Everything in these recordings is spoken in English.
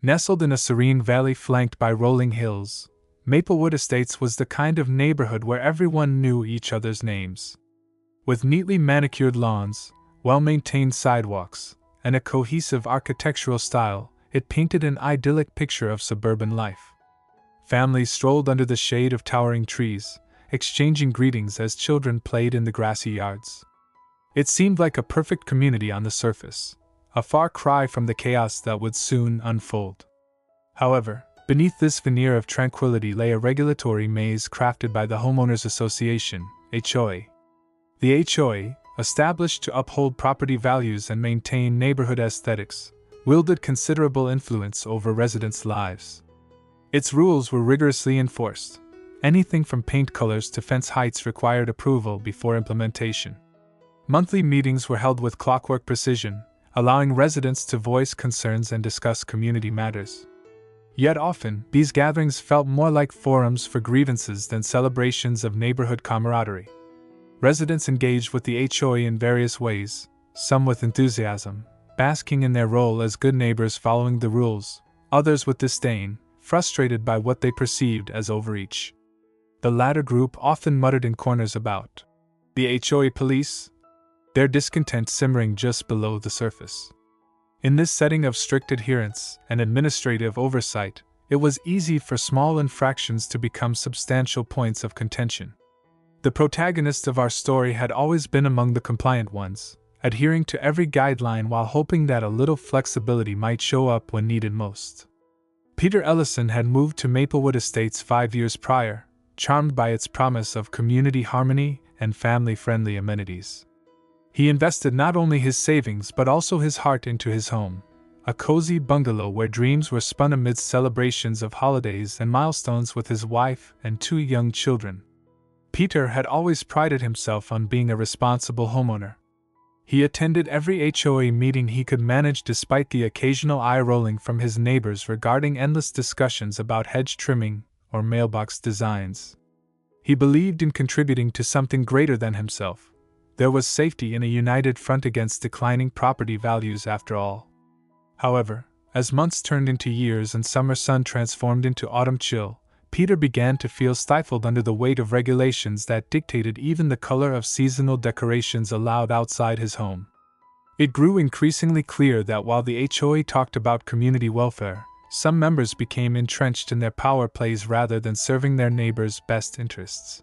Nestled in a serene valley flanked by rolling hills, Maplewood Estates was the kind of neighborhood where everyone knew each other's names. With neatly manicured lawns, well-maintained sidewalks, and a cohesive architectural style, it painted an idyllic picture of suburban life. Families strolled under the shade of towering trees, exchanging greetings as children played in the grassy yards. It seemed like a perfect community on the surface, a far cry from the chaos that would soon unfold. However, beneath this veneer of tranquility lay a regulatory maze crafted by the Homeowners Association, HOA. The HOA, established to uphold property values and maintain neighborhood aesthetics, wielded considerable influence over residents' lives. Its rules were rigorously enforced. Anything from paint colors to fence heights required approval before implementation. Monthly meetings were held with clockwork precision, allowing residents to voice concerns and discuss community matters. Yet often, these gatherings felt more like forums for grievances than celebrations of neighborhood camaraderie. Residents engaged with the HOA in various ways, some with enthusiasm, basking in their role as good neighbors following the rules, others with disdain, frustrated by what they perceived as overreach. The latter group often muttered in corners about the HOA police, their discontent simmering just below the surface. In this setting of strict adherence and administrative oversight, it was easy for small infractions to become substantial points of contention. The protagonist of our story had always been among the compliant ones, adhering to every guideline while hoping that a little flexibility might show up when needed most. Peter Ellison had moved to Maplewood Estates 5 years prior, charmed by its promise of community harmony and family-friendly amenities. He invested not only his savings but also his heart into his home, a cozy bungalow where dreams were spun amidst celebrations of holidays and milestones with his wife and 2 young children. Peter had always prided himself on being a responsible homeowner. He attended every HOA meeting he could manage despite the occasional eye-rolling from his neighbors regarding endless discussions about hedge trimming or mailbox designs. He believed in contributing to something greater than himself. There was safety in a united front against declining property values after all. However, as months turned into years and summer sun transformed into autumn chill, Peter began to feel stifled under the weight of regulations that dictated even the color of seasonal decorations allowed outside his home. It grew increasingly clear that while the HOA talked about community welfare, some members became entrenched in their power plays rather than serving their neighbors' best interests.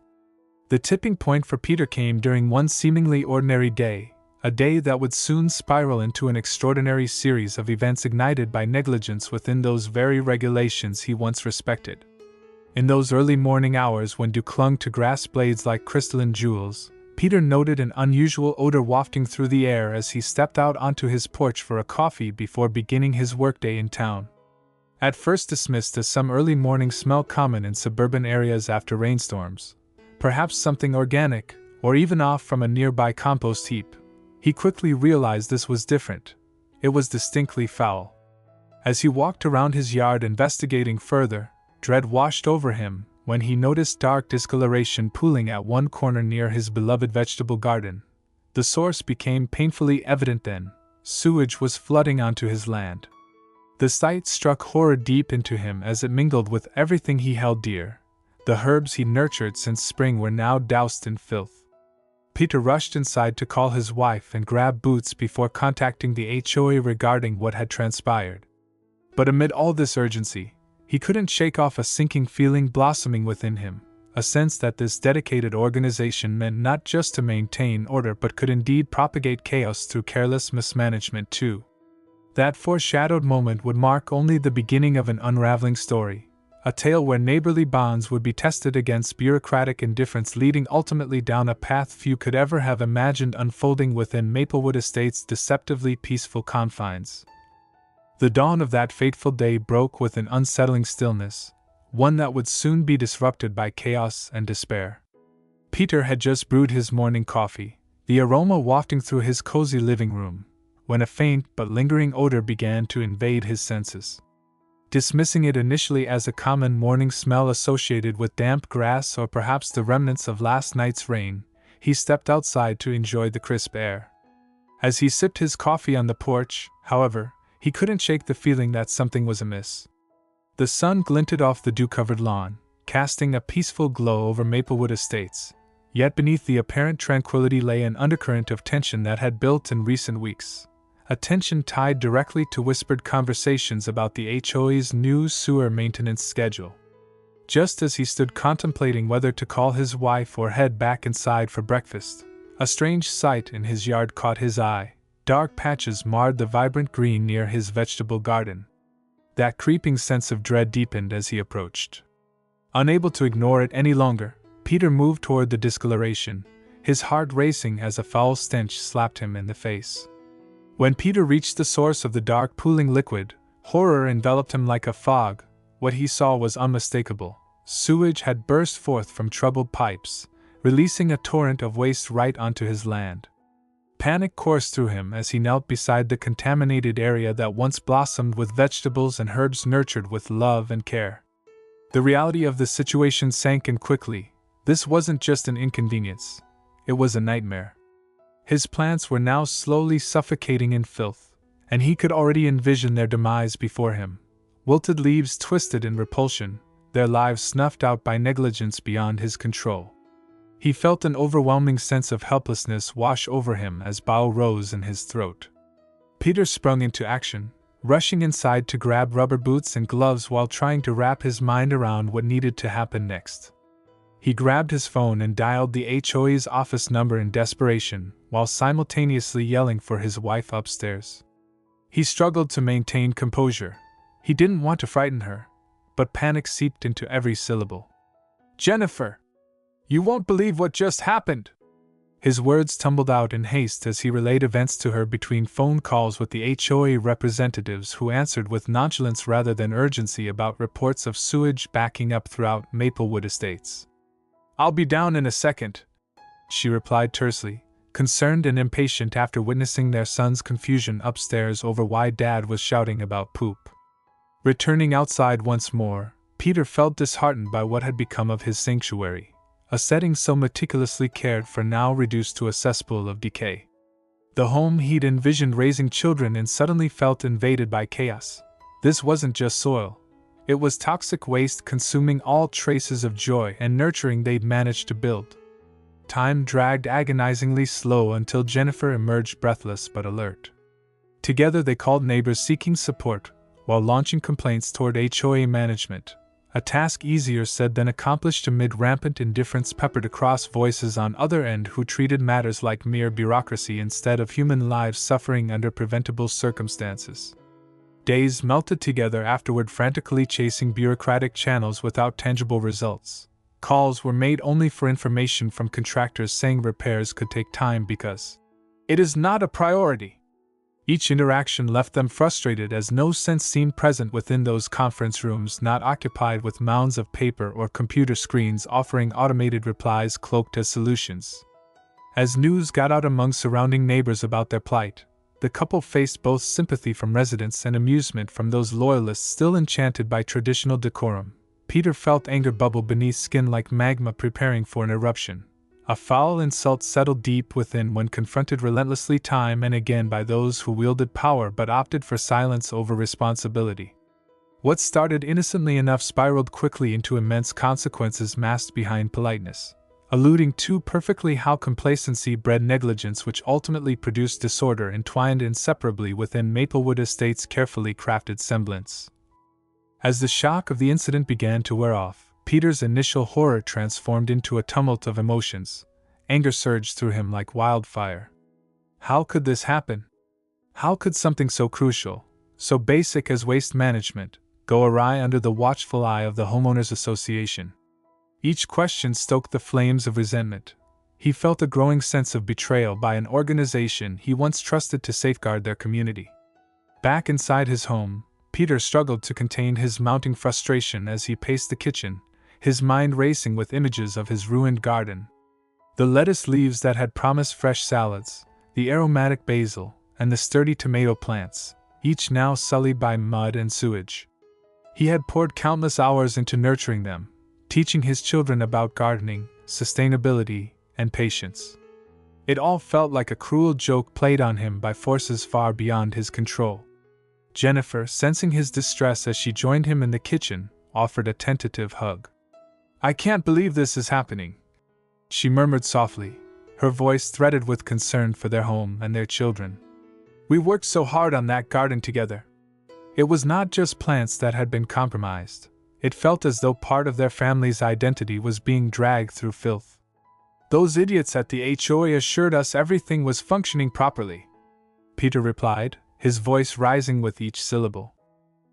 The tipping point for Peter came during one seemingly ordinary day, a day that would soon spiral into an extraordinary series of events ignited by negligence within those very regulations he once respected. In those early morning hours when dew clung to grass blades like crystalline jewels, Peter noted an unusual odor wafting through the air as he stepped out onto his porch for a coffee before beginning his workday in town. At first dismissed as some early morning smell common in suburban areas after rainstorms, perhaps something organic, or even off from a nearby compost heap, he quickly realized this was different. It was distinctly foul. As he walked around his yard investigating further, dread washed over him when he noticed dark discoloration pooling at one corner near his beloved vegetable garden. The source became painfully evident then. Sewage was flooding onto his land. The sight struck horror deep into him as it mingled with everything he held dear. The herbs he nurtured since spring were now doused in filth. Peter rushed inside to call his wife and grab boots before contacting the HOA regarding what had transpired. But amid all this urgency, he couldn't shake off a sinking feeling blossoming within him, a sense that this dedicated organization meant not just to maintain order but could indeed propagate chaos through careless mismanagement too. That foreshadowed moment would mark only the beginning of an unraveling story, a tale where neighborly bonds would be tested against bureaucratic indifference, leading ultimately down a path few could ever have imagined unfolding within Maplewood Estate's deceptively peaceful confines. The dawn of that fateful day broke with an unsettling stillness, one that would soon be disrupted by chaos and despair. Peter had just brewed his morning coffee, the aroma wafting through his cozy living room, when a faint but lingering odor began to invade his senses. Dismissing it initially as a common morning smell associated with damp grass or perhaps the remnants of last night's rain, he stepped outside to enjoy the crisp air. As he sipped his coffee on the porch, however, He couldn't shake the feeling that something was amiss. The sun glinted off the dew-covered lawn, casting a peaceful glow over Maplewood Estates, yet beneath the apparent tranquility lay an undercurrent of tension that had built in recent weeks, a tension tied directly to whispered conversations about the HOA's new sewer maintenance schedule. Just as he stood contemplating whether to call his wife or head back inside for breakfast, a strange sight in his yard caught his eye. Dark patches marred the vibrant green near his vegetable garden. That creeping sense of dread deepened as he approached. Unable to ignore it any longer, Peter moved toward the discoloration, his heart racing as a foul stench slapped him in the face. When Peter reached the source of the dark pooling liquid, horror enveloped him like a fog. What he saw was unmistakable. Sewage had burst forth from troubled pipes, releasing a torrent of waste right onto his land. Panic coursed through him as he knelt beside the contaminated area that once blossomed with vegetables and herbs nurtured with love and care. The reality of the situation sank in quickly. This wasn't just an inconvenience. It was a nightmare. His plants were now slowly suffocating in filth, and he could already envision their demise before him. Wilted leaves twisted in repulsion, their lives snuffed out by negligence beyond his control. He felt an overwhelming sense of helplessness wash over him as bile rose in his throat. Peter sprung into action, rushing inside to grab rubber boots and gloves while trying to wrap his mind around what needed to happen next. He grabbed his phone and dialed the HOA's office number in desperation, while simultaneously yelling for his wife upstairs. He struggled to maintain composure. He didn't want to frighten her, but panic seeped into every syllable. "Jennifer! You won't believe what just happened!" His words tumbled out in haste as he relayed events to her between phone calls with the HOA representatives who answered with nonchalance rather than urgency about reports of sewage backing up throughout Maplewood Estates. "I'll be down in a second," she replied tersely, concerned and impatient after witnessing their son's confusion upstairs over why Dad was shouting about poop. Returning outside once more, Peter felt disheartened by what had become of his sanctuary. A setting so meticulously cared for now reduced to a cesspool of decay. The home he'd envisioned raising children in suddenly felt invaded by chaos. This wasn't just soil. It was toxic waste consuming all traces of joy and nurturing they'd managed to build. Time dragged agonizingly slow until Jennifer emerged breathless but alert. Together they called neighbors seeking support, while launching complaints toward HOA management. A task easier said than accomplished amid rampant indifference peppered across voices on other end who treated matters like mere bureaucracy instead of human lives suffering under preventable circumstances. Days melted together afterward, frantically chasing bureaucratic channels without tangible results. Calls were made only for information from contractors saying repairs could take time because it is not a priority. Each interaction left them frustrated as no sense seemed present within those conference rooms not occupied with mounds of paper or computer screens offering automated replies cloaked as solutions. As news got out among surrounding neighbors about their plight, the couple faced both sympathy from residents and amusement from those loyalists still enchanted by traditional decorum. Peter felt anger bubble beneath skin like magma preparing for an eruption. A foul insult settled deep within when confronted relentlessly time and again by those who wielded power but opted for silence over responsibility. What started innocently enough spiraled quickly into immense consequences masked behind politeness, alluding to perfectly how complacency bred negligence which ultimately produced disorder entwined inseparably within Maplewood Estate's carefully crafted semblance. As the shock of the incident began to wear off, Peter's initial horror transformed into a tumult of emotions. Anger surged through him like wildfire. How could this happen? How could something so crucial, so basic as waste management, go awry under the watchful eye of the Homeowners Association? Each question stoked the flames of resentment. He felt a growing sense of betrayal by an organization he once trusted to safeguard their community. Back inside his home, Peter struggled to contain his mounting frustration as he paced the kitchen, his mind racing with images of his ruined garden. The lettuce leaves that had promised fresh salads, the aromatic basil, and the sturdy tomato plants, each now sullied by mud and sewage. He had poured countless hours into nurturing them, teaching his children about gardening, sustainability, and patience. It all felt like a cruel joke played on him by forces far beyond his control. Jennifer, sensing his distress as she joined him in the kitchen, offered a tentative hug. "I can't believe this is happening," she murmured softly, her voice threaded with concern for their home and their children. "We worked so hard on that garden together." It was not just plants that had been compromised. It felt as though part of their family's identity was being dragged through filth. "Those idiots at the HOA assured us everything was functioning properly," Peter replied, his voice rising with each syllable.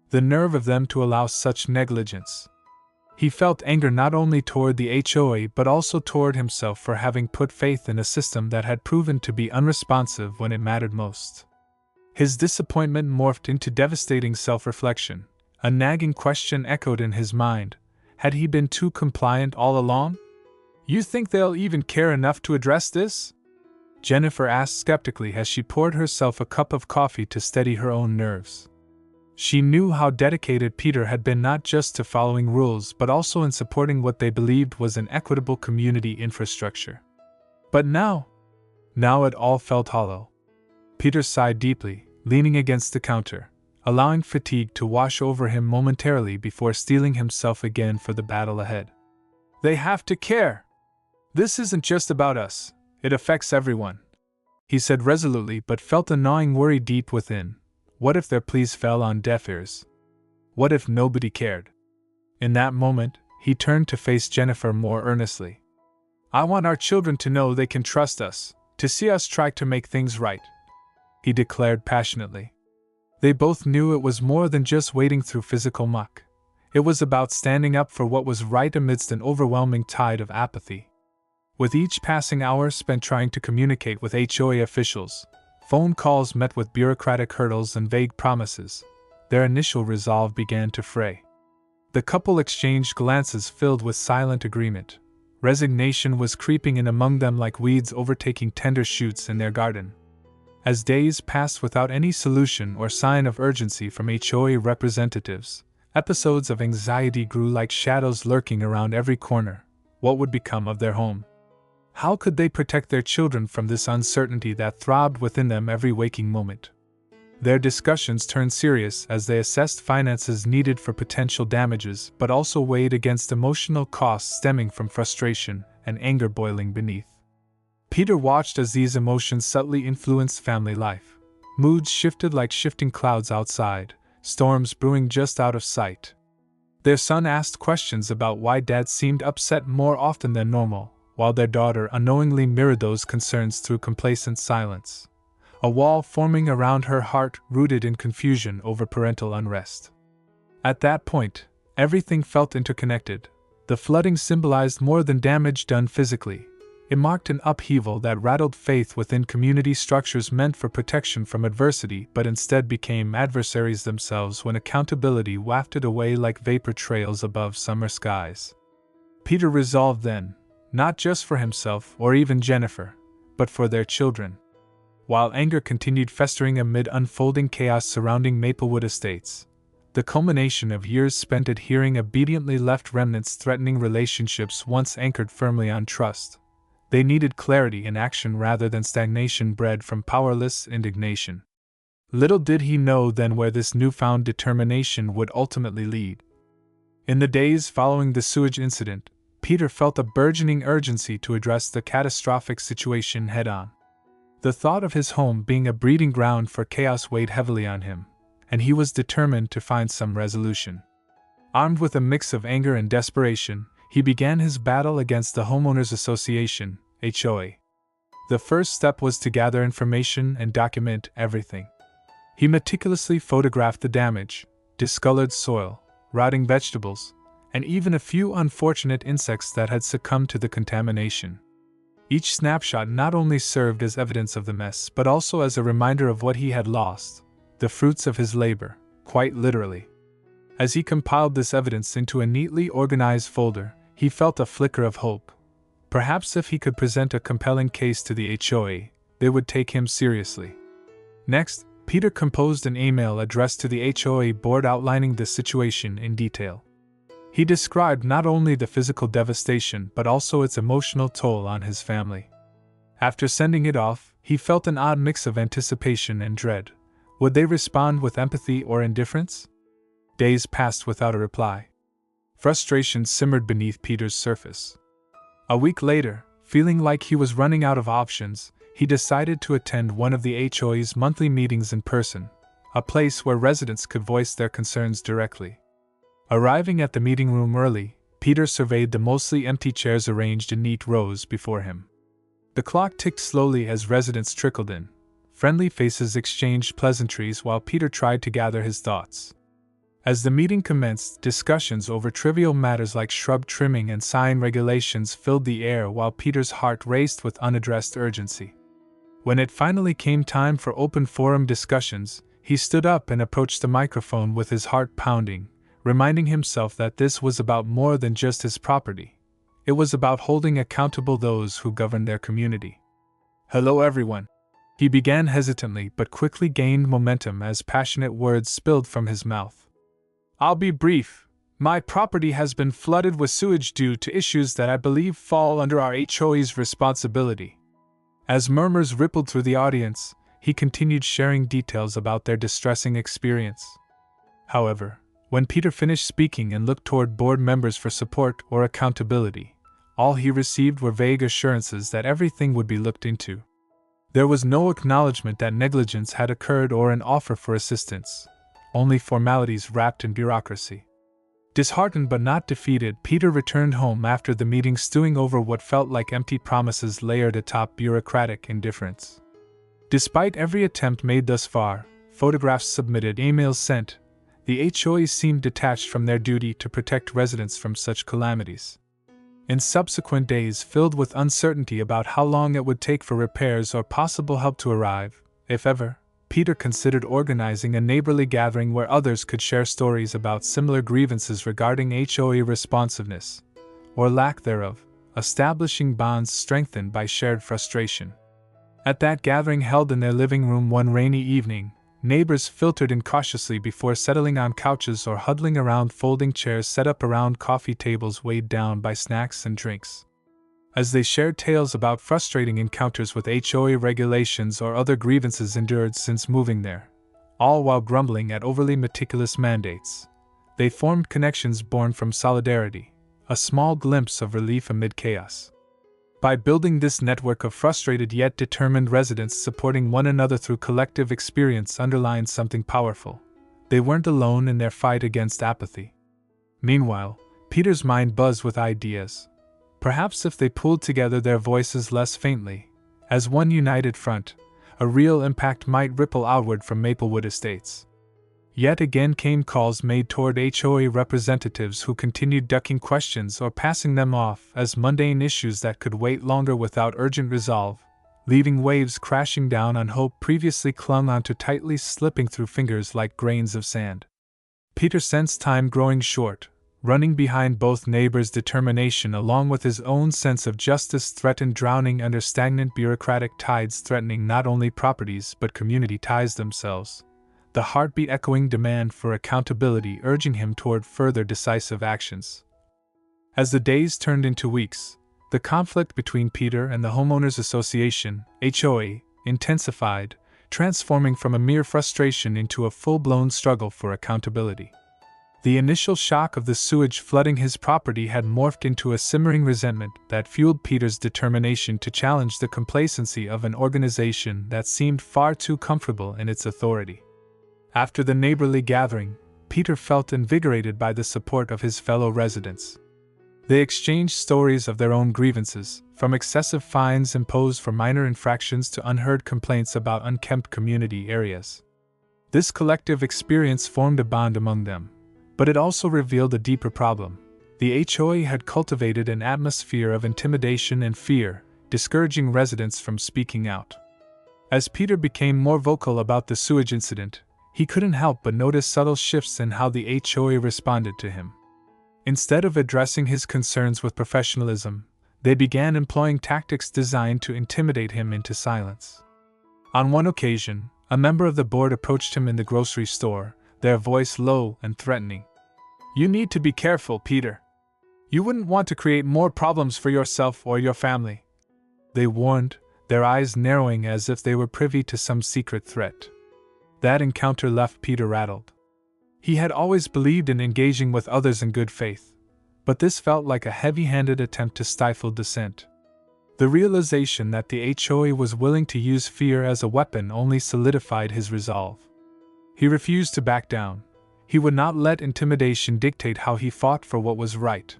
The nerve of them to allow such negligence. He felt anger not only toward the HOA but also toward himself for having put faith in a system that had proven to be unresponsive when it mattered most. His disappointment morphed into devastating self-reflection. A nagging question echoed in his mind. Had he been too compliant all along? "You think they'll even care enough to address this?" Jennifer asked skeptically as she poured herself a cup of coffee to steady her own nerves. She knew how dedicated Peter had been not just to following rules but also in supporting what they believed was an equitable community infrastructure. But now it all felt hollow. Peter sighed deeply, leaning against the counter, allowing fatigue to wash over him momentarily before steeling himself again for the battle ahead. "They have to care! This isn't just about us, it affects everyone," he said resolutely but felt a gnawing worry deep within. What if their pleas fell on deaf ears? What if nobody cared? In that moment, he turned to face Jennifer more earnestly. "I want our children to know they can trust us, to see us try to make things right," he declared passionately. They both knew it was more than just wading through physical muck. It was about standing up for what was right amidst an overwhelming tide of apathy. With each passing hour spent trying to communicate with HOA officials, phone calls met with bureaucratic hurdles and vague promises, their initial resolve began to fray. The couple exchanged glances filled with silent agreement. Resignation was creeping in among them like weeds overtaking tender shoots in their garden. As days passed without any solution or sign of urgency from HOA representatives, episodes of anxiety grew like shadows lurking around every corner. What would become of their home? How could they protect their children from this uncertainty that throbbed within them every waking moment? Their discussions turned serious as they assessed finances needed for potential damages but also weighed against emotional costs stemming from frustration and anger boiling beneath. Peter watched as these emotions subtly influenced family life. Moods shifted like shifting clouds outside, storms brewing just out of sight. Their son asked questions about why Dad seemed upset more often than normal, while their daughter unknowingly mirrored those concerns through complacent silence. A wall forming around her heart rooted in confusion over parental unrest. At that point, everything felt interconnected. The flooding symbolized more than damage done physically. It marked an upheaval that rattled faith within community structures meant for protection from adversity but instead became adversaries themselves when accountability wafted away like vapor trails above summer skies. Peter resolved then, not just for himself or even Jennifer, but for their children. While anger continued festering amid unfolding chaos surrounding Maplewood Estates, the culmination of years spent adhering obediently left remnants threatening relationships once anchored firmly on trust. They needed clarity in action rather than stagnation bred from powerless indignation. Little did he know then where this newfound determination would ultimately lead. In the days following the sewage incident, Peter felt a burgeoning urgency to address the catastrophic situation head-on. The thought of his home being a breeding ground for chaos weighed heavily on him, and he was determined to find some resolution. Armed with a mix of anger and desperation, he began his battle against the Homeowners Association, HOA. The first step was to gather information and document everything. He meticulously photographed the damage, discolored soil, rotting vegetables, and even a few unfortunate insects that had succumbed to the contamination. Each snapshot not only served as evidence of the mess but also as a reminder of what he had lost, the fruits of his labor, quite literally. As he compiled this evidence into a neatly organized folder, he felt a flicker of hope. Perhaps if he could present a compelling case to the HOA, they would take him seriously. Next, Peter composed an email addressed to the HOA board outlining the situation in detail. He described not only the physical devastation but also its emotional toll on his family. After sending it off, he felt an odd mix of anticipation and dread. Would they respond with empathy or indifference? Days passed without a reply. Frustration simmered beneath Peter's surface. A week later, feeling like he was running out of options, he decided to attend one of the HOA's monthly meetings in person, a place where residents could voice their concerns directly. Arriving at the meeting room early, Peter surveyed the mostly empty chairs arranged in neat rows before him. The clock ticked slowly as residents trickled in. Friendly faces exchanged pleasantries while Peter tried to gather his thoughts. As the meeting commenced, discussions over trivial matters like shrub trimming and sign regulations filled the air while Peter's heart raced with unaddressed urgency. When it finally came time for open forum discussions, he stood up and approached the microphone with his heart pounding, reminding himself that this was about more than just his property. It was about holding accountable those who govern their community. "Hello everyone," he began hesitantly but quickly gained momentum as passionate words spilled from his mouth. "I'll be brief. My property has been flooded with sewage due to issues that I believe fall under our HOA's responsibility." As murmurs rippled through the audience, he continued sharing details about their distressing experience. However, when Peter finished speaking and looked toward board members for support or accountability, all he received were vague assurances that everything would be looked into. There was no acknowledgement that negligence had occurred or an offer for assistance, only formalities wrapped in bureaucracy. Disheartened but not defeated, Peter returned home after the meeting stewing over what felt like empty promises layered atop bureaucratic indifference. Despite every attempt made thus far, photographs submitted, emails sent, the HOA seemed detached from their duty to protect residents from such calamities. In subsequent days filled with uncertainty about how long it would take for repairs or possible help to arrive, if ever, Peter considered organizing a neighborly gathering where others could share stories about similar grievances regarding HOA responsiveness, or lack thereof, establishing bonds strengthened by shared frustration. At that gathering held in their living room one rainy evening, neighbors filtered in cautiously before settling on couches or huddling around folding chairs set up around coffee tables weighed down by snacks and drinks. As they shared tales about frustrating encounters with HOA regulations or other grievances endured since moving there, all while grumbling at overly meticulous mandates, they formed connections born from solidarity, a small glimpse of relief amid chaos. By building this network of frustrated yet determined residents supporting one another through collective experience underlined something powerful. They weren't alone in their fight against apathy. Meanwhile, Peter's mind buzzed with ideas. Perhaps if they pulled together their voices less faintly, as one united front, a real impact might ripple outward from Maplewood Estates. Yet again came calls made toward HOA representatives who continued ducking questions or passing them off as mundane issues that could wait longer without urgent resolve, leaving waves crashing down on hope previously clung onto tightly, slipping through fingers like grains of sand. Peter sensed time growing short, running behind both neighbors' determination along with his own sense of justice threatened, drowning under stagnant bureaucratic tides threatening not only properties but community ties themselves, the heartbeat echoing demand for accountability urging him toward further decisive actions. As the days turned into weeks, the conflict between Peter and the Homeowners Association, HOA, intensified, transforming from a mere frustration into a full-blown struggle for accountability. The initial shock of the sewage flooding his property had morphed into a simmering resentment that fueled Peter's determination to challenge the complacency of an organization that seemed far too comfortable in its authority. After the neighborly gathering, Peter felt invigorated by the support of his fellow residents. They exchanged stories of their own grievances, from excessive fines imposed for minor infractions to unheard complaints about unkempt community areas. This collective experience formed a bond among them. But it also revealed a deeper problem. The HOA had cultivated an atmosphere of intimidation and fear, discouraging residents from speaking out. As Peter became more vocal about the sewage incident, he couldn't help but notice subtle shifts in how the HOA responded to him. Instead of addressing his concerns with professionalism, they began employing tactics designed to intimidate him into silence. On one occasion, a member of the board approached him in the grocery store, their voice low and threatening. "You need to be careful, Peter. You wouldn't want to create more problems for yourself or your family," they warned, their eyes narrowing as if they were privy to some secret threat. That encounter left Peter rattled. He had always believed in engaging with others in good faith, but this felt like a heavy-handed attempt to stifle dissent. The realization that the HOA was willing to use fear as a weapon only solidified his resolve. He refused to back down. He would not let intimidation dictate how he fought for what was right.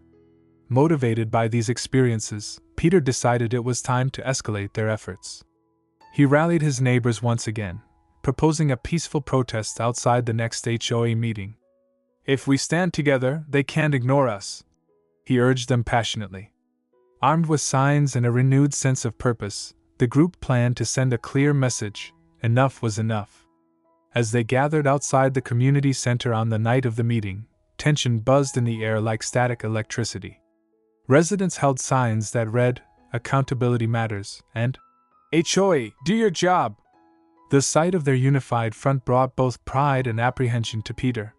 Motivated by these experiences, Peter decided it was time to escalate their efforts. He rallied his neighbors once again, proposing a peaceful protest outside the next HOA meeting. "If we stand together, they can't ignore us," he urged them passionately. Armed with signs and a renewed sense of purpose, the group planned to send a clear message: enough was enough. As they gathered outside the community center on the night of the meeting, tension buzzed in the air like static electricity. Residents held signs that read, "Accountability matters," and "HOA, do your job." The sight of their unified front brought both pride and apprehension to Peter.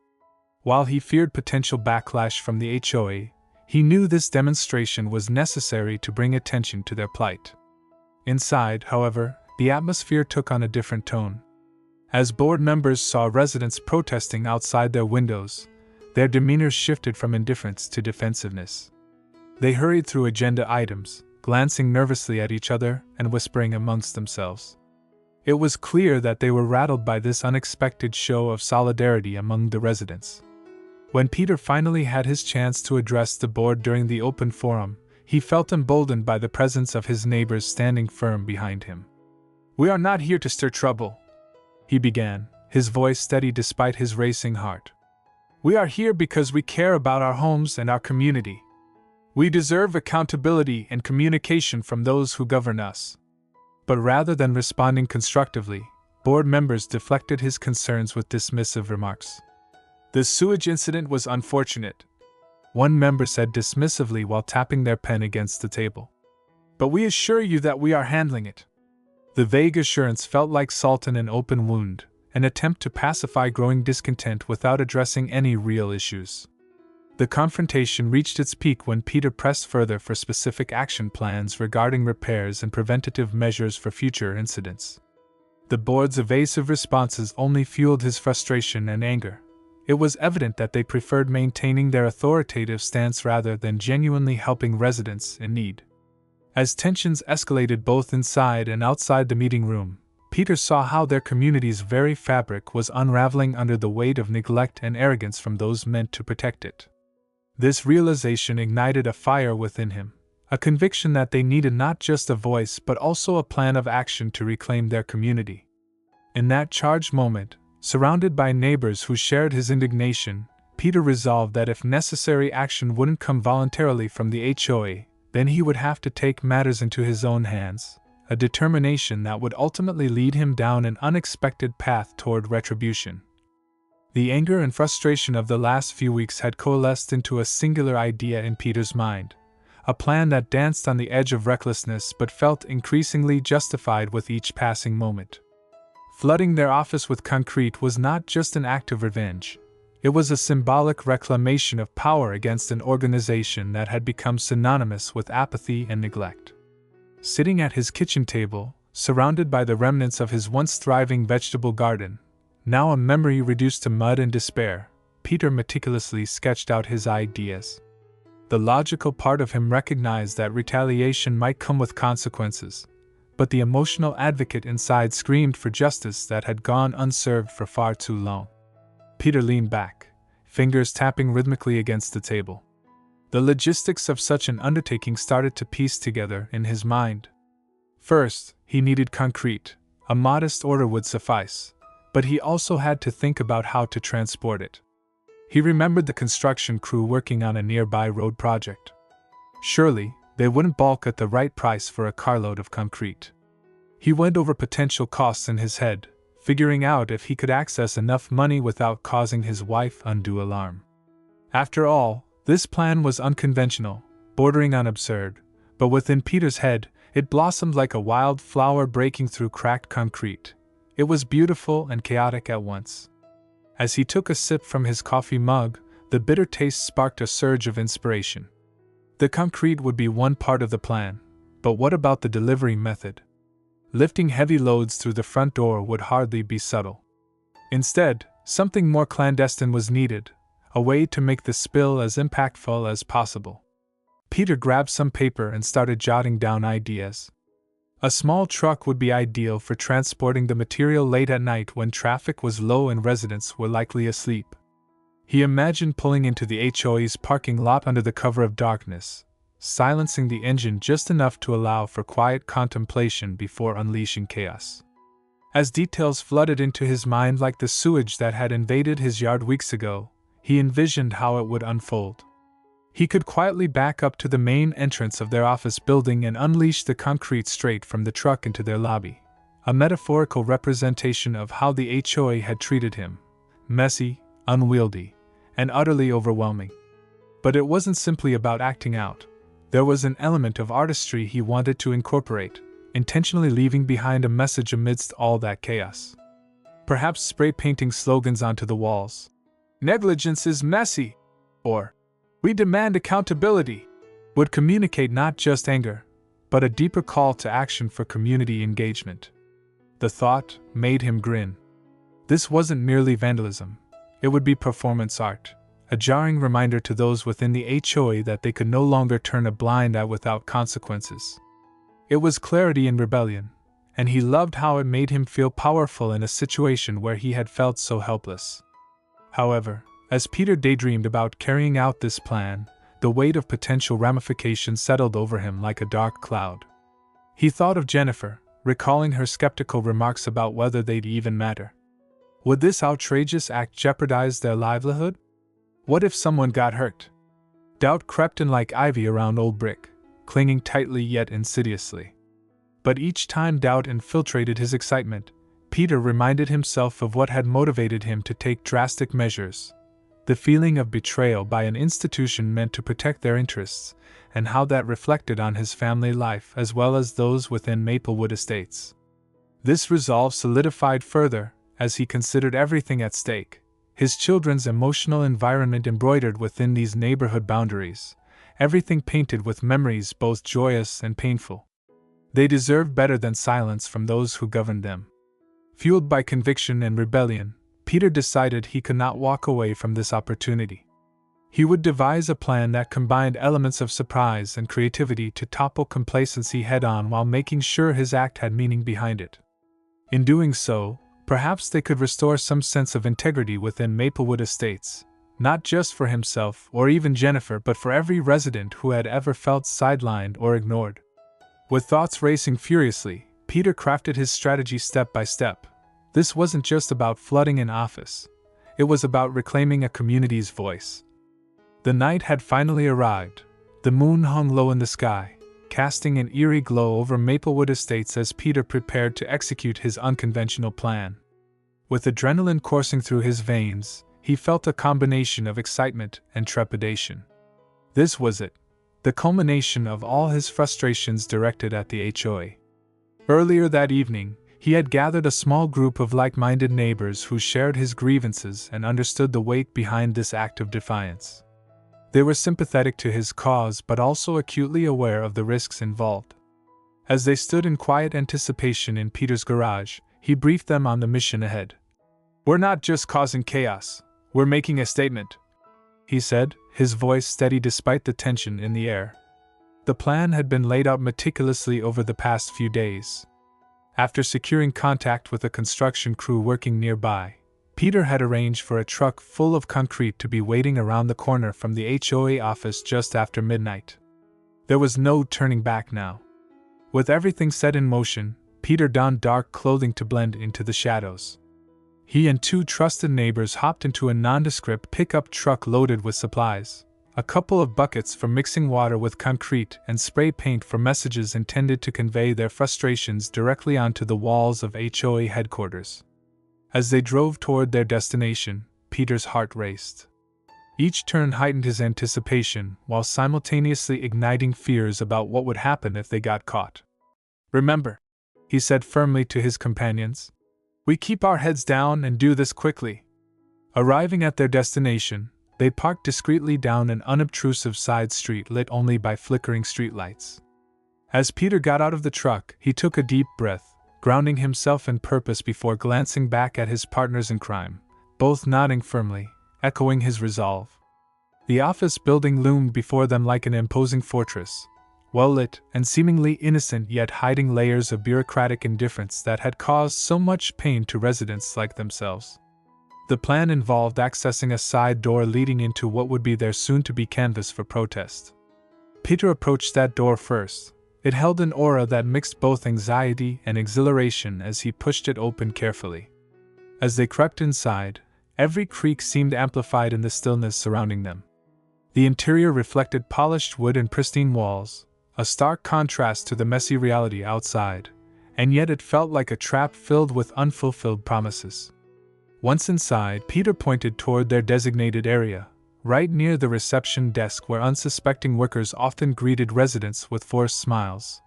While he feared potential backlash from the HOA, he knew this demonstration was necessary to bring attention to their plight. Inside, however, the atmosphere took on a different tone. As board members saw residents protesting outside their windows, their demeanors shifted from indifference to defensiveness. They hurried through agenda items, glancing nervously at each other and whispering amongst themselves. It was clear that they were rattled by this unexpected show of solidarity among the residents. When Peter finally had his chance to address the board during the open forum, he felt emboldened by the presence of his neighbors standing firm behind him. "We are not here to stir trouble," he began, his voice steady despite his racing heart. "We are here because we care about our homes and our community. We deserve accountability and communication from those who govern us." But rather than responding constructively, board members deflected his concerns with dismissive remarks. "The sewage incident was unfortunate," one member said dismissively while tapping their pen against the table. "But we assure you that we are handling it." The vague assurance felt like salt in an open wound, an attempt to pacify growing discontent without addressing any real issues. The confrontation reached its peak when Peter pressed further for specific action plans regarding repairs and preventative measures for future incidents. The board's evasive responses only fueled his frustration and anger. It was evident that they preferred maintaining their authoritative stance rather than genuinely helping residents in need. As tensions escalated both inside and outside the meeting room, Peter saw how their community's very fabric was unraveling under the weight of neglect and arrogance from those meant to protect it. This realization ignited a fire within him, a conviction that they needed not just a voice but also a plan of action to reclaim their community. In that charged moment, surrounded by neighbors who shared his indignation, Peter resolved that if necessary action wouldn't come voluntarily from the HOA, then he would have to take matters into his own hands, a determination that would ultimately lead him down an unexpected path toward retribution. The anger and frustration of the last few weeks had coalesced into a singular idea in Peter's mind, a plan that danced on the edge of recklessness but felt increasingly justified with each passing moment. Flooding their office with concrete was not just an act of revenge. It was a symbolic reclamation of power against an organization that had become synonymous with apathy and neglect. Sitting at his kitchen table, surrounded by the remnants of his once thriving vegetable garden, now a memory reduced to mud and despair, Peter meticulously sketched out his ideas. The logical part of him recognized that retaliation might come with consequences, but the emotional advocate inside screamed for justice that had gone unserved for far too long. Peter leaned back, fingers tapping rhythmically against the table. The logistics of such an undertaking started to piece together in his mind. First, he needed concrete. A modest order would suffice, but he also had to think about how to transport it. He remembered the construction crew working on a nearby road project. Surely, they wouldn't balk at the right price for a carload of concrete. He went over potential costs in his head, figuring out if he could access enough money without causing his wife undue alarm. After all, this plan was unconventional, bordering on absurd, but within Peter's head, it blossomed like a wild flower breaking through cracked concrete. It was beautiful and chaotic at once. As he took a sip from his coffee mug, the bitter taste sparked a surge of inspiration. The concrete would be one part of the plan, but what about the delivery method? Lifting heavy loads through the front door would hardly be subtle. Instead, something more clandestine was needed, a way to make the spill as impactful as possible. Peter grabbed some paper and started jotting down ideas. A small truck would be ideal for transporting the material late at night when traffic was low and residents were likely asleep. He imagined pulling into the HOA's parking lot under the cover of darkness, silencing the engine just enough to allow for quiet contemplation before unleashing chaos. As details flooded into his mind like the sewage that had invaded his yard weeks ago, he envisioned how it would unfold. He could quietly back up to the main entrance of their office building and unleash the concrete straight from the truck into their lobby, a metaphorical representation of how the HOA had treated him: messy, unwieldy, and utterly overwhelming. But it wasn't simply about acting out. There was an element of artistry he wanted to incorporate, intentionally leaving behind a message amidst all that chaos. Perhaps spray painting slogans onto the walls. "Negligence is messy," or "We demand accountability," would communicate not just anger, but a deeper call to action for community engagement. The thought made him grin. This wasn't merely vandalism, it would be performance art, a jarring reminder to those within the HOA that they could no longer turn a blind eye without consequences. It was clarity in rebellion, and he loved how it made him feel powerful in a situation where he had felt so helpless. However, as Peter daydreamed about carrying out this plan, the weight of potential ramifications settled over him like a dark cloud. He thought of Jennifer, recalling her skeptical remarks about whether they'd even matter. Would this outrageous act jeopardize their livelihood? What if someone got hurt? Doubt crept in like ivy around old brick, clinging tightly yet insidiously. But each time doubt infiltrated his excitement, Peter reminded himself of what had motivated him to take drastic measures: the feeling of betrayal by an institution meant to protect their interests, and how that reflected on his family life as well as those within Maplewood Estates. This resolve solidified further as he considered everything at stake: his children's emotional environment embroidered within these neighborhood boundaries, everything painted with memories both joyous and painful. They deserved better than silence from those who governed them. Fueled by conviction and rebellion, Peter decided he could not walk away from this opportunity. He would devise a plan that combined elements of surprise and creativity to topple complacency head-on while making sure his act had meaning behind it. In doing so, perhaps they could restore some sense of integrity within Maplewood Estates, not just for himself or even Jennifer but for every resident who had ever felt sidelined or ignored. With thoughts racing furiously, Peter crafted his strategy step by step. This wasn't just about flooding an office. It was about reclaiming a community's voice. The night had finally arrived. The moon hung low in the sky, casting an eerie glow over Maplewood Estates as Peter prepared to execute his unconventional plan. With adrenaline coursing through his veins, he felt a combination of excitement and trepidation. This was it, the culmination of all his frustrations directed at the HOA. Earlier that evening, he had gathered a small group of like-minded neighbors who shared his grievances and understood the weight behind this act of defiance. They were sympathetic to his cause but also acutely aware of the risks involved. As they stood in quiet anticipation in Peter's garage, he briefed them on the mission ahead. "We're not just causing chaos, we're making a statement," he said, his voice steady despite the tension in the air. The plan had been laid out meticulously over the past few days. After securing contact with a construction crew working nearby, Peter had arranged for a truck full of concrete to be waiting around the corner from the HOA office just after midnight. There was no turning back now. With everything set in motion, Peter donned dark clothing to blend into the shadows. He and two trusted neighbors hopped into a nondescript pickup truck loaded with supplies, a couple of buckets for mixing water with concrete and spray paint for messages intended to convey their frustrations directly onto the walls of HOA headquarters. As they drove toward their destination, Peter's heart raced. Each turn heightened his anticipation while simultaneously igniting fears about what would happen if they got caught. "Remember," he said firmly to his companions, "we keep our heads down and do this quickly." Arriving at their destination, they parked discreetly down an unobtrusive side street lit only by flickering streetlights. As Peter got out of the truck, he took a deep breath, grounding himself in purpose before glancing back at his partners in crime, both nodding firmly, echoing his resolve. The office building loomed before them like an imposing fortress, well-lit and seemingly innocent yet hiding layers of bureaucratic indifference that had caused so much pain to residents like themselves. The plan involved accessing a side door leading into what would be their soon-to-be canvas for protest. Peter approached that door first. It held an aura that mixed both anxiety and exhilaration as he pushed it open carefully. As they crept inside, every creak seemed amplified in the stillness surrounding them. The interior reflected polished wood and pristine walls, a stark contrast to the messy reality outside, and yet it felt like a trap filled with unfulfilled promises. Once inside, Peter pointed toward their designated area, right near the reception desk where unsuspecting workers often greeted residents with forced smiles,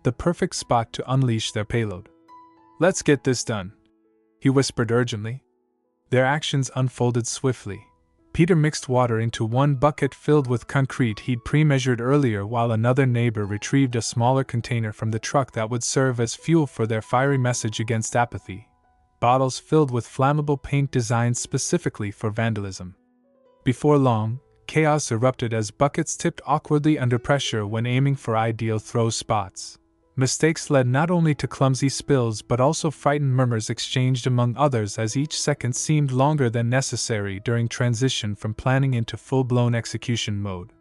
the perfect spot to unleash their payload. "Let's get this done," he whispered urgently. Their actions unfolded swiftly. Peter mixed water into one bucket filled with concrete he'd pre-measured earlier while another neighbor retrieved a smaller container from the truck that would serve as fuel for their fiery message against apathy, bottles filled with flammable paint designed specifically for vandalism. Before long, chaos erupted as buckets tipped awkwardly under pressure when aiming for ideal throw spots. Mistakes led not only to clumsy spills but also frightened murmurs exchanged among others as each second seemed longer than necessary during transition from planning into full-blown execution mode.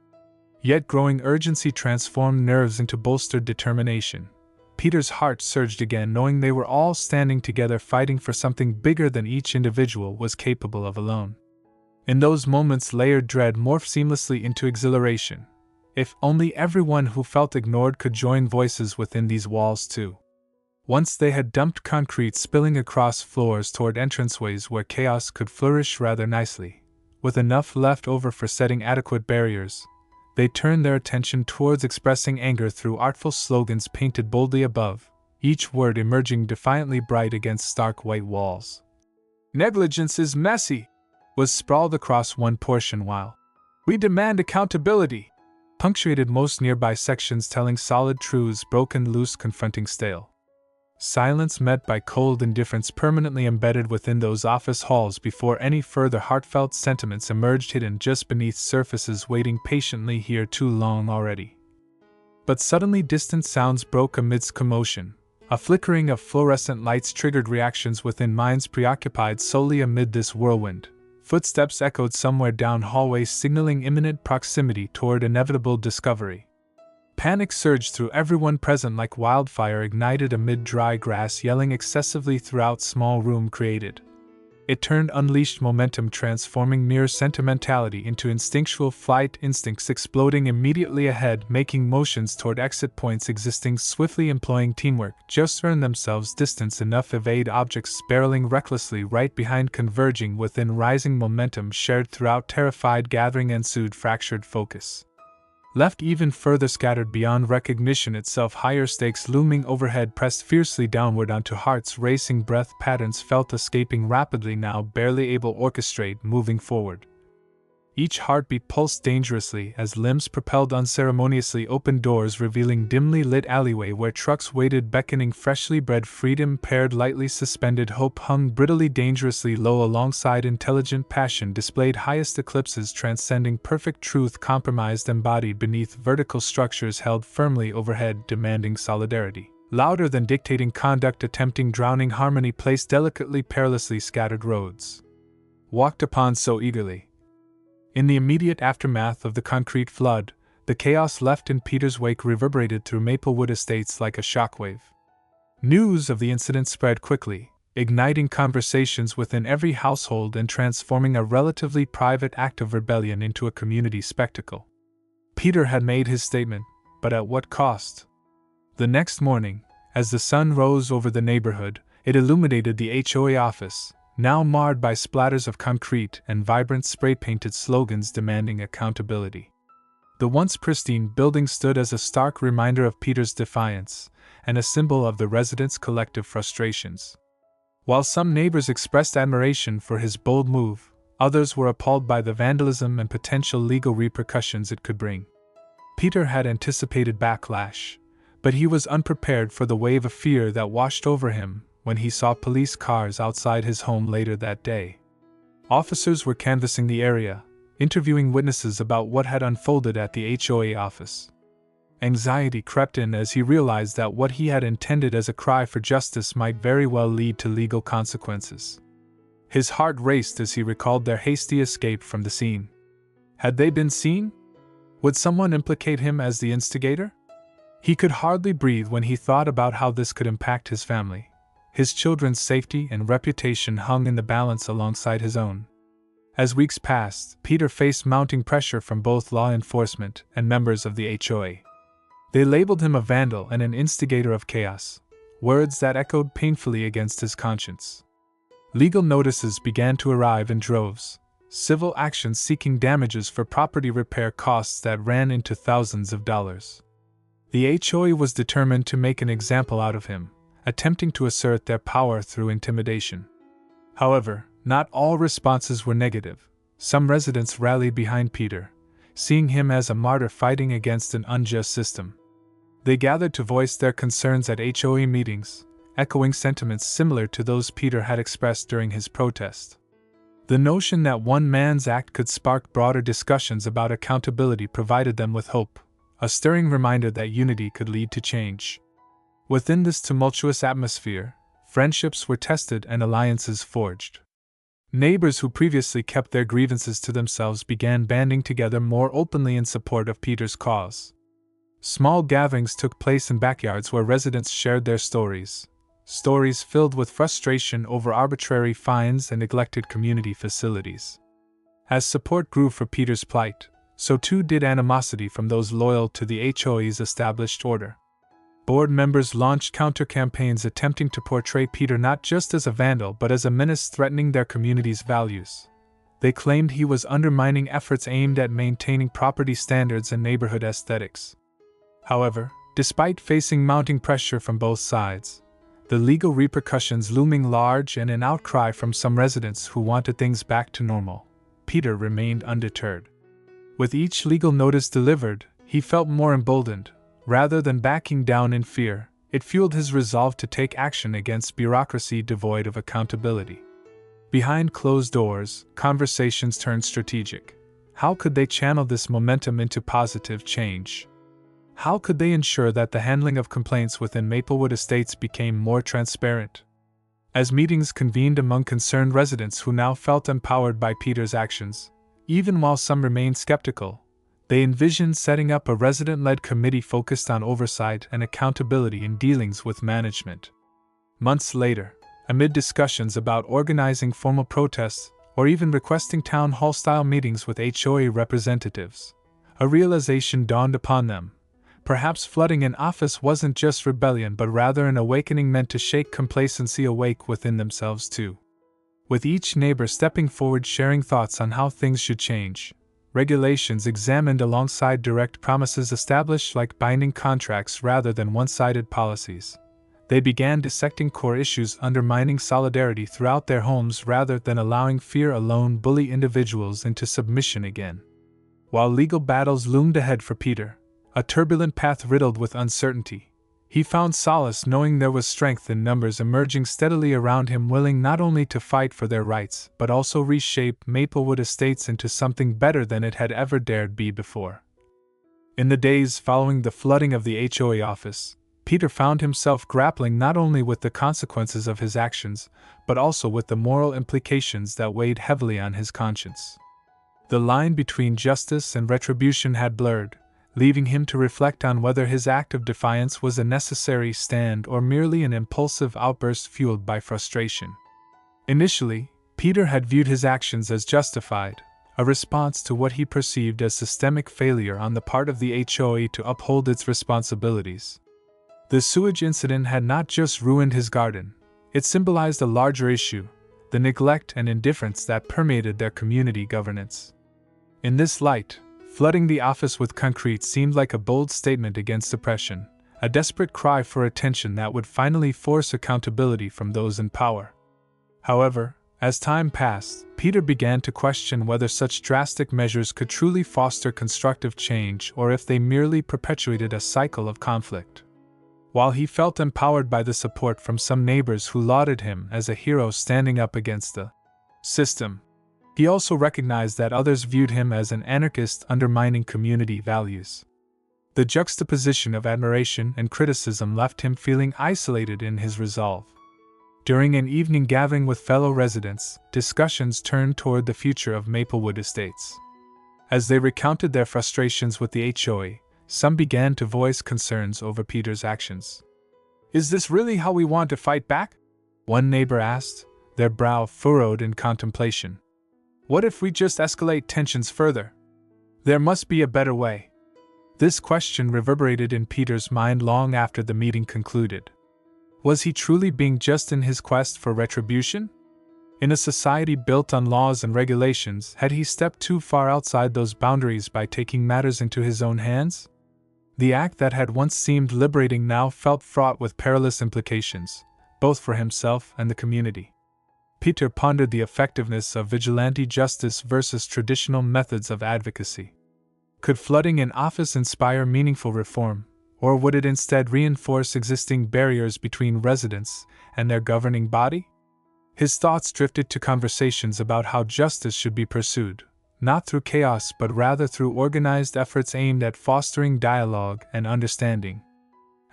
Yet growing urgency transformed nerves into bolstered determination. Peter's heart surged again, knowing they were all standing together fighting for something bigger than each individual was capable of alone. In those moments, layered dread morphed seamlessly into exhilaration. If only everyone who felt ignored could join voices within these walls too. Once they had dumped concrete spilling across floors toward entranceways where chaos could flourish rather nicely, with enough left over for setting adequate barriers, they turned their attention towards expressing anger through artful slogans painted boldly above, each word emerging defiantly bright against stark white walls. "Negligence is messy," was sprawled across one portion, while "We demand accountability," punctuated most nearby sections, telling solid truths broken loose, confronting stale silence met by cold indifference permanently embedded within those office halls before any further heartfelt sentiments emerged, hidden just beneath surfaces waiting patiently here too long already. But suddenly distant sounds broke amidst commotion. A flickering of fluorescent lights triggered reactions within minds preoccupied solely amid this whirlwind. Footsteps echoed somewhere down hallways, signaling imminent proximity toward inevitable discovery. Panic surged through everyone present like wildfire ignited amid dry grass, yelling excessively throughout small room created. It turned unleashed momentum, transforming mere sentimentality into instinctual flight, instincts exploding immediately ahead, making motions toward exit points existing swiftly, employing teamwork just to earn themselves distance enough, evade objects barreling recklessly right behind, converging within rising momentum shared throughout. Terrified gathering ensued, fractured focus left even further scattered beyond recognition itself, higher stakes looming overhead pressed fiercely downward onto hearts racing, breath patterns felt escaping rapidly, now barely able orchestrate moving forward. Each heartbeat pulsed dangerously as limbs propelled unceremoniously, open doors revealing dimly lit alleyway where trucks waited, beckoning freshly bred freedom paired lightly suspended hope hung brittly dangerously low alongside intelligent passion displayed highest eclipses transcending perfect truth, compromised embodied beneath vertical structures held firmly overhead, demanding solidarity louder than dictating conduct, attempting drowning harmony placed delicately, perilously scattered roads walked upon so eagerly. In the immediate aftermath of the concrete flood, the chaos left in Peter's wake reverberated through Maplewood Estates like a shockwave. News of the incident spread quickly, igniting conversations within every household and transforming a relatively private act of rebellion into a community spectacle. Peter had made his statement, but at what cost? The next morning, as the sun rose over the neighborhood, it illuminated the HOA office, now marred by splatters of concrete and vibrant spray-painted slogans demanding accountability. The once pristine building stood as a stark reminder of Peter's defiance, and a symbol of the residents' collective frustrations. While some neighbors expressed admiration for his bold move, others were appalled by the vandalism and potential legal repercussions it could bring. Peter had anticipated backlash, But he was unprepared for the wave of fear that washed over him when he saw police cars outside his home later that day. Officers were canvassing the area, interviewing witnesses about what had unfolded at the HOA office. Anxiety crept in as he realized that what he had intended as a cry for justice might very well lead to legal consequences. His heart raced as he recalled their hasty escape from the scene. Had they been seen? Would someone implicate him as the instigator? He could hardly breathe when he thought about how this could impact his family. His children's safety and reputation hung in the balance alongside his own. As weeks passed, Peter faced mounting pressure from both law enforcement and members of the HOA. They labeled him a vandal and an instigator of chaos, words that echoed painfully against his conscience. Legal notices began to arrive in droves, civil actions seeking damages for property repair costs that ran into thousands of dollars. The HOA was determined to make an example out of him, attempting to assert their power through intimidation. However, not all responses were negative. Some residents rallied behind Peter, seeing him as a martyr fighting against an unjust system. They gathered to voice their concerns at HOA meetings, echoing sentiments similar to those Peter had expressed during his protest. The notion that one man's act could spark broader discussions about accountability provided them with hope, a stirring reminder that unity could lead to change. Within this tumultuous atmosphere, friendships were tested and alliances forged. Neighbors who previously kept their grievances to themselves began banding together more openly in support of Peter's cause. Small gatherings took place in backyards where residents shared their stories filled with frustration over arbitrary fines and neglected community facilities. As support grew for Peter's plight, so too did animosity from those loyal to the HOA's established order. Board members launched counter-campaigns attempting to portray Peter not just as a vandal but as a menace threatening their community's values. They claimed he was undermining efforts aimed at maintaining property standards and neighborhood aesthetics. However, despite facing mounting pressure from both sides, the legal repercussions looming large and an outcry from some residents who wanted things back to normal, Peter remained undeterred. With each legal notice delivered, he felt more emboldened. Rather than backing down in fear, it fueled his resolve to take action against bureaucracy devoid of accountability. Behind closed doors, conversations turned strategic. How could they channel this momentum into positive change? How could they ensure that the handling of complaints within Maplewood Estates became more transparent? As meetings convened among concerned residents who now felt empowered by Peter's actions, even while some remained skeptical, they envisioned setting up a resident-led committee focused on oversight and accountability in dealings with management. Months later, amid discussions about organizing formal protests or even requesting town hall-style meetings with HOA representatives, a realization dawned upon them. Perhaps flooding an office wasn't just rebellion but rather an awakening meant to shake complacency awake within themselves too. With each neighbor stepping forward sharing thoughts on how things should change, regulations examined alongside direct promises established like binding contracts rather than one-sided policies. They began dissecting core issues undermining solidarity throughout their homes rather than allowing fear alone bully individuals into submission again. While legal battles loomed ahead for Peter, a turbulent path riddled with uncertainty, he found solace knowing there was strength in numbers emerging steadily around him willing not only to fight for their rights but also reshape Maplewood Estates into something better than it had ever dared be before. In the days following the flooding of the HOA office, Peter found himself grappling not only with the consequences of his actions but also with the moral implications that weighed heavily on his conscience. The line between justice and retribution had blurred, leaving him to reflect on whether his act of defiance was a necessary stand or merely an impulsive outburst fueled by frustration. Initially, Peter had viewed his actions as justified, a response to what he perceived as systemic failure on the part of the HOA to uphold its responsibilities. The sewage incident had not just ruined his garden, it symbolized a larger issue, the neglect and indifference that permeated their community governance. In this light, flooding the office with concrete seemed like a bold statement against oppression, a desperate cry for attention that would finally force accountability from those in power. However, as time passed, Peter began to question whether such drastic measures could truly foster constructive change or if they merely perpetuated a cycle of conflict. While he felt empowered by the support from some neighbors who lauded him as a hero standing up against the system, he also recognized that others viewed him as an anarchist undermining community values. The juxtaposition of admiration and criticism left him feeling isolated in his resolve. During an evening gathering with fellow residents, discussions turned toward the future of Maplewood Estates. As they recounted their frustrations with the HOA, some began to voice concerns over Peter's actions. "Is this really how we want to fight back?" one neighbor asked, their brow furrowed in contemplation. "What if we just escalate tensions further? There must be a better way." This question reverberated in Peter's mind long after the meeting concluded. Was he truly being just in his quest for retribution? In a society built on laws and regulations, had he stepped too far outside those boundaries by taking matters into his own hands? The act that had once seemed liberating now felt fraught with perilous implications, both for himself and the community. Peter pondered the effectiveness of vigilante justice versus traditional methods of advocacy. Could flooding an office inspire meaningful reform, or would it instead reinforce existing barriers between residents and their governing body? His thoughts drifted to conversations about how justice should be pursued, not through chaos but rather through organized efforts aimed at fostering dialogue and understanding.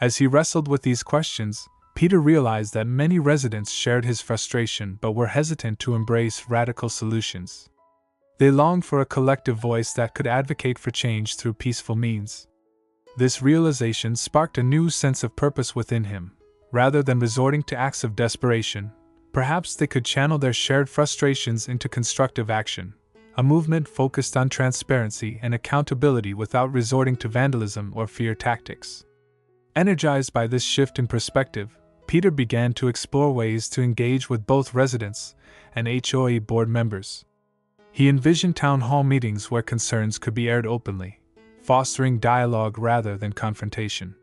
As he wrestled with these questions, Peter realized that many residents shared his frustration but were hesitant to embrace radical solutions. They longed for a collective voice that could advocate for change through peaceful means. This realization sparked a new sense of purpose within him. Rather than resorting to acts of desperation, perhaps they could channel their shared frustrations into constructive action, a movement focused on transparency and accountability without resorting to vandalism or fear tactics. Energized by this shift in perspective, Peter began to explore ways to engage with both residents and HOA board members. He envisioned town hall meetings where concerns could be aired openly, fostering dialogue rather than confrontation.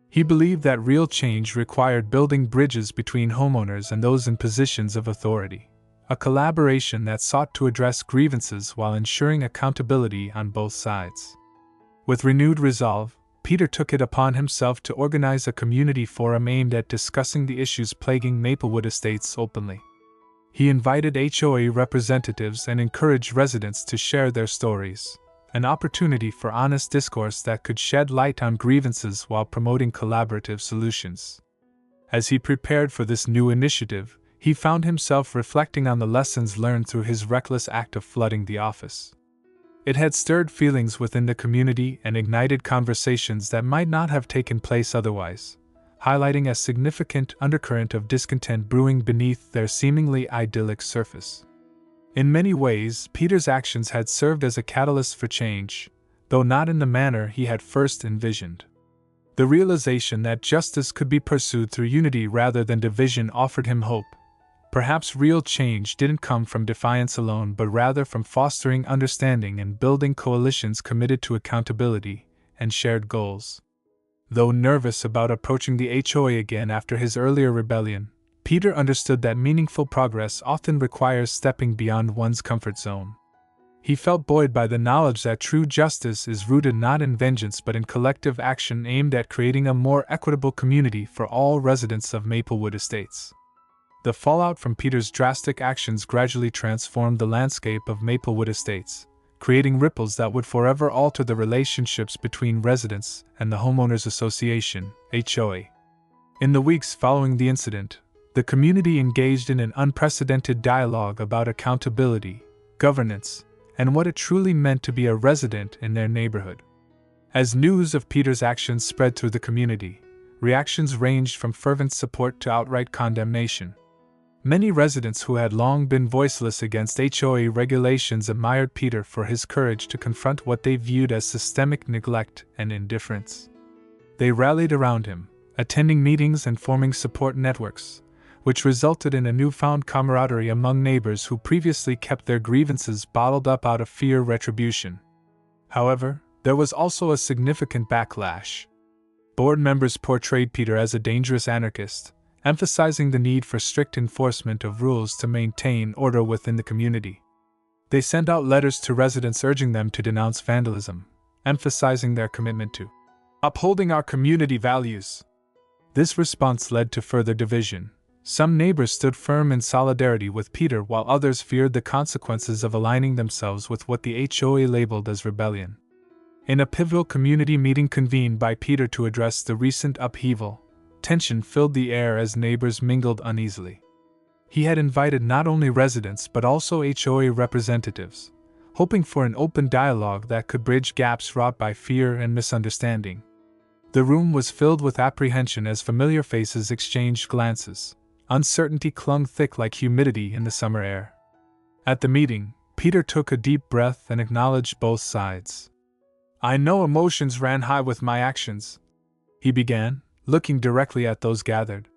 He believed that real change required building bridges between homeowners and those in positions of authority, a collaboration that sought to address grievances while ensuring accountability on both sides. With renewed resolve, Peter took it upon himself to organize a community forum aimed at discussing the issues plaguing Maplewood Estates openly. He invited HOA representatives and encouraged residents to share their stories, an opportunity for honest discourse that could shed light on grievances while promoting collaborative solutions. As he prepared for this new initiative, he found himself reflecting on the lessons learned through his reckless act of flooding the office. It had stirred feelings within the community and ignited conversations that might not have taken place otherwise, highlighting a significant undercurrent of discontent brewing beneath their seemingly idyllic surface. In many ways, Peter's actions had served as a catalyst for change, though not in the manner he had first envisioned. The realization that justice could be pursued through unity rather than division offered him hope. Perhaps real change didn't come from defiance alone but rather from fostering understanding and building coalitions committed to accountability and shared goals. Though nervous about approaching the HOA again after his earlier rebellion, Peter understood that meaningful progress often requires stepping beyond one's comfort zone. He felt buoyed by the knowledge that true justice is rooted not in vengeance but in collective action aimed at creating a more equitable community for all residents of Maplewood Estates. The fallout from Peter's drastic actions gradually transformed the landscape of Maplewood Estates, creating ripples that would forever alter the relationships between residents and the Homeowners Association, HOA. In the weeks following the incident, the community engaged in an unprecedented dialogue about accountability, governance, and what it truly meant to be a resident in their neighborhood. As news of Peter's actions spread through the community, reactions ranged from fervent support to outright condemnation. Many residents who had long been voiceless against HOA regulations admired Peter for his courage to confront what they viewed as systemic neglect and indifference. They rallied around him, attending meetings and forming support networks, which resulted in a newfound camaraderie among neighbors who previously kept their grievances bottled up out of fear of retribution. However, there was also a significant backlash. Board members portrayed Peter as a dangerous anarchist, emphasizing the need for strict enforcement of rules to maintain order within the community. They sent out letters to residents urging them to denounce vandalism, emphasizing their commitment to upholding our community values. This response led to further division. Some neighbors stood firm in solidarity with Peter while others feared the consequences of aligning themselves with what the HOA labeled as rebellion. In a pivotal community meeting convened by Peter to address the recent upheaval, tension filled the air as neighbors mingled uneasily. He had invited not only residents but also HOA representatives, hoping for an open dialogue that could bridge gaps wrought by fear and misunderstanding. The room was filled with apprehension as familiar faces exchanged glances. Uncertainty clung thick like humidity in the summer air. At the meeting, Peter took a deep breath and acknowledged both sides. "I know emotions ran high with my actions," he began, looking directly at those gathered.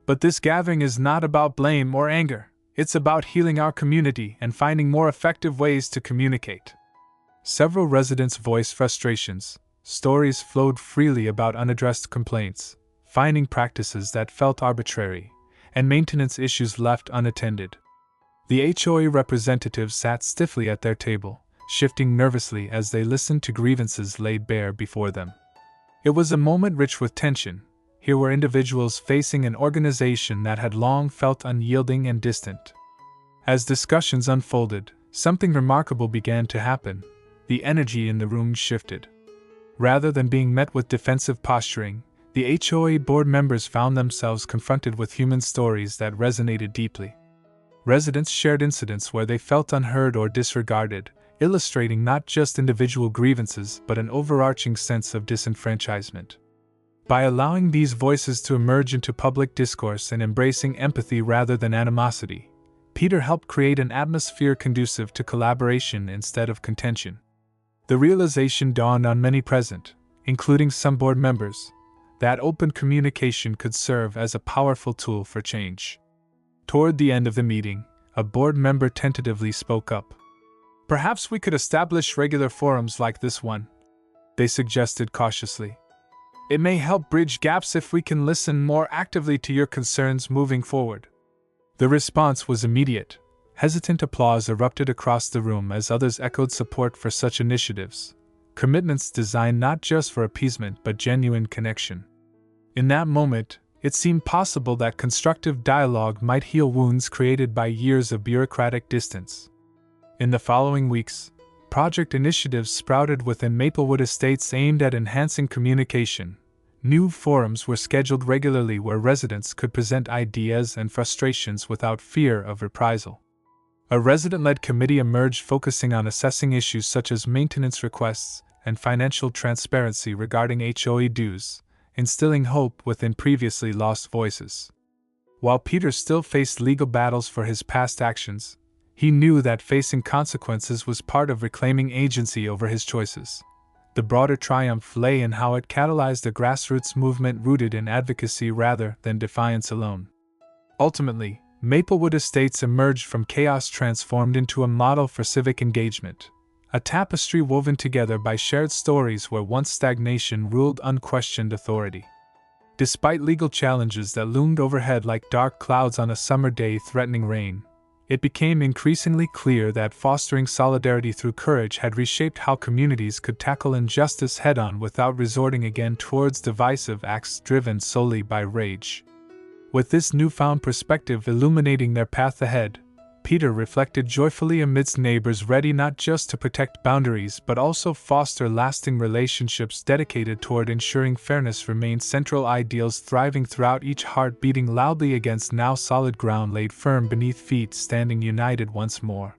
"But this gathering is not about blame or anger. It's about healing our community and finding more effective ways to communicate." Several residents voiced frustrations. Stories flowed freely about unaddressed complaints, finding practices that felt arbitrary, and maintenance issues left unattended. The HOA representatives sat stiffly at their table, shifting nervously as they listened to grievances laid bare before them. It was a moment rich with tension. Here were individuals facing an organization that had long felt unyielding and distant. As discussions unfolded, something remarkable began to happen. The energy in the room shifted. Rather than being met with defensive posturing, the HOA board members found themselves confronted with human stories that resonated deeply. Residents shared incidents where they felt unheard or disregarded, illustrating not just individual grievances but an overarching sense of disenfranchisement. By allowing these voices to emerge into public discourse and embracing empathy rather than animosity, Peter helped create an atmosphere conducive to collaboration instead of contention. The realization dawned on many present, including some board members, that open communication could serve as a powerful tool for change. Toward the end of the meeting, a board member tentatively spoke up. "Perhaps we could establish regular forums like this one," they suggested cautiously. "It may help bridge gaps if we can listen more actively to your concerns moving forward." The response was immediate. Hesitant applause erupted across the room as others echoed support for such initiatives, commitments designed not just for appeasement but genuine connection. In that moment, it seemed possible that constructive dialogue might heal wounds created by years of bureaucratic distance. In the following weeks, project initiatives sprouted within Maplewood Estates aimed at enhancing communication. New forums were scheduled regularly where residents could present ideas and frustrations without fear of reprisal. A resident-led committee emerged focusing on assessing issues such as maintenance requests and financial transparency regarding HOA dues, instilling hope within previously lost voices. While Peter still faced legal battles for his past actions, he knew that facing consequences was part of reclaiming agency over his choices. The broader triumph lay in how it catalyzed a grassroots movement rooted in advocacy rather than defiance alone. Ultimately, Maplewood Estates emerged from chaos transformed into a model for civic engagement, a tapestry woven together by shared stories where once stagnation ruled unquestioned authority. Despite legal challenges that loomed overhead like dark clouds on a summer day threatening rain, it became increasingly clear that fostering solidarity through courage had reshaped how communities could tackle injustice head-on without resorting again towards divisive acts driven solely by rage. With this newfound perspective illuminating their path ahead, Peter reflected joyfully amidst neighbors ready not just to protect boundaries but also foster lasting relationships dedicated toward ensuring fairness remained central, ideals thriving throughout each heart beating loudly against now solid ground laid firm beneath feet standing united once more.